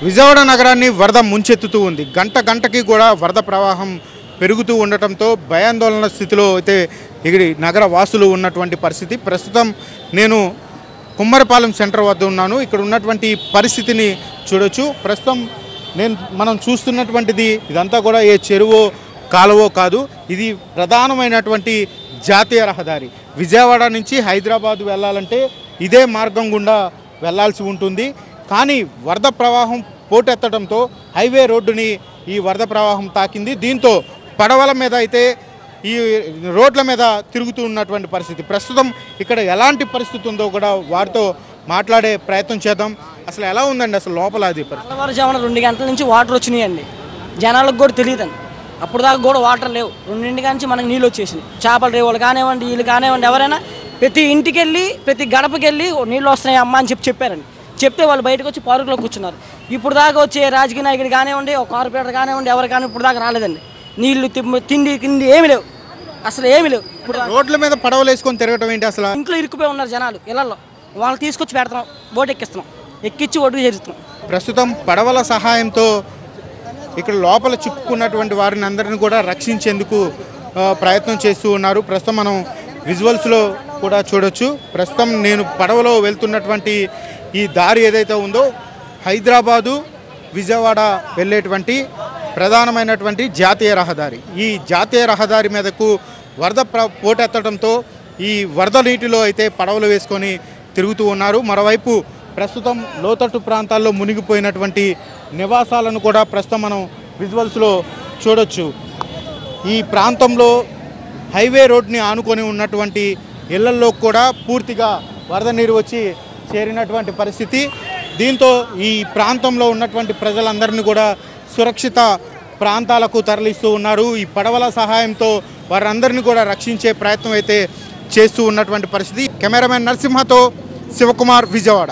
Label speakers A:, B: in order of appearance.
A: విజయవాడ నగరాన్ని వరద ముంచెత్తుతూ ఉంది. గంట గంటకి కూడా వరద ప్రవాహం పెరుగుతూ ఉండటంతో భయాందోళన స్థితిలో అయితే ఇక్కడి నగర వాసులు ఉన్నటువంటి పరిస్థితి. ప్రస్తుతం నేను కుమ్మరిపాలెం సెంటర్ వద్ద ఉన్నాను. ఇక్కడ ఉన్నటువంటి పరిస్థితిని చూడొచ్చు. ప్రస్తుతం మనం చూస్తున్నటువంటిది ఇదంతా కూడా ఏ చెరువో కాలువో కాదు, ఇది ప్రధానమైనటువంటి జాతీయ రహదారి. విజయవాడ నుంచి హైదరాబాద్ వెళ్ళాలంటే ఇదే మార్గం గుండా వెళ్లాల్సి ఉంటుంది. కానీ వరద ప్రవాహం పోటెత్తడంతో హైవే రోడ్డుని ఈ వరద ప్రవాహం తాకింది. దీంతో పడవల మీద అయితే ఈ రోడ్ల మీద తిరుగుతూ ఉన్నటువంటి పరిస్థితి. ప్రస్తుతం ఇక్కడ ఎలాంటి పరిస్థితి ఉందో కూడా వారితో మాట్లాడే ప్రయత్నం చేద్దాం. అసలు ఎలా ఉందండి అసలు లోపల? అది
B: తెల్లవారుజామున 2 గంటల నుంచి వాటర్ వచ్చినాయండి. జనాలకు కూడా తెలియదండి. అప్పుడు దాకా కూడా వాటర్ లేవు. 2 నుంచి మనకు నీళ్ళు వచ్చేసినాయి. చేపల రేవులు కానివ్వండి, వీళ్ళు కానివ్వండి, ఎవరైనా ప్రతి ఇంటికి వెళ్ళి ప్రతి గడపకి వెళ్ళి నీళ్ళు వస్తున్నాయి అమ్మ అని చెప్పారండి. చెప్తే వాళ్ళు బయటకు వచ్చి పార్కులో కూర్చున్నారు. ఇప్పుడు దాకా వచ్చే రాజకీయ నాయకుడు కానివ్వండి, ఒక కార్పొరేటర్ కానివ్వండి, ఎవరు కానీ ఇప్పుడు దాకా రాలేదండి. నీళ్లు తిండి ఏమి లేవు, అసలు ఏమి లేవు. ఇప్పుడు
A: రోడ్ల మీద పడవలు వేసుకొని తిరగటం ఏంటి? అసలు
B: ఇంట్లో ఇరుక్కుపోయి ఉన్నారు జనాలు. ఇళ్లలో వాళ్ళు తీసుకొచ్చి పెడతాం, బోట్ ఎక్కిస్తున్నాం, ఎక్కించి ఒడ్డు చేరుస్తున్నాం.
A: ప్రస్తుతం పడవల సహాయంతో ఇక్కడ లోపల చిక్కుకున్నటువంటి వారిని అందరిని కూడా రక్షించేందుకు ప్రయత్నం చేస్తూ ఉన్నారు. ప్రస్తుతం మనం విజువల్స్లో కూడా చూడొచ్చు. ప్రస్తుతం నేను పడవలో వెళ్తున్నటువంటి ఈ దారి ఏదైతే ఉందో హైదరాబాదు విజయవాడ వెళ్ళేటువంటి ప్రధానమైనటువంటి జాతీయ రహదారి. ఈ జాతీయ రహదారి మీదకు వరద పోటెత్తడంతో ఈ వరద నీటిలో అయితే పడవలు వేసుకొని తిరుగుతూ ఉన్నారు. మరోవైపు ప్రస్తుతం లోతట్టు ప్రాంతాల్లో మునిగిపోయినటువంటి నివాసాలను కూడా ప్రస్తుతం మనం విజువల్స్లో చూడొచ్చు. ఈ ప్రాంతంలో హైవే రోడ్ని ఆనుకొని ఉన్నటువంటి ఇళ్లల్లో కూడా పూర్తిగా వరద నీరు వచ్చి చేరినటువంటి పరిస్థితి. దీంతో ఈ ప్రాంతంలో ఉన్నటువంటి ప్రజలందరినీ కూడా సురక్షిత ప్రాంతాలకు తరలిస్తూ ఉన్నారు. ఈ పడవల సహాయంతో వారందరినీ కూడా రక్షించే ప్రయత్నం అయితే చేస్తూ ఉన్నటువంటి పరిస్థితి. కెమెరామెన్ నరసింహతో శివకుమార్, విజయవాడ.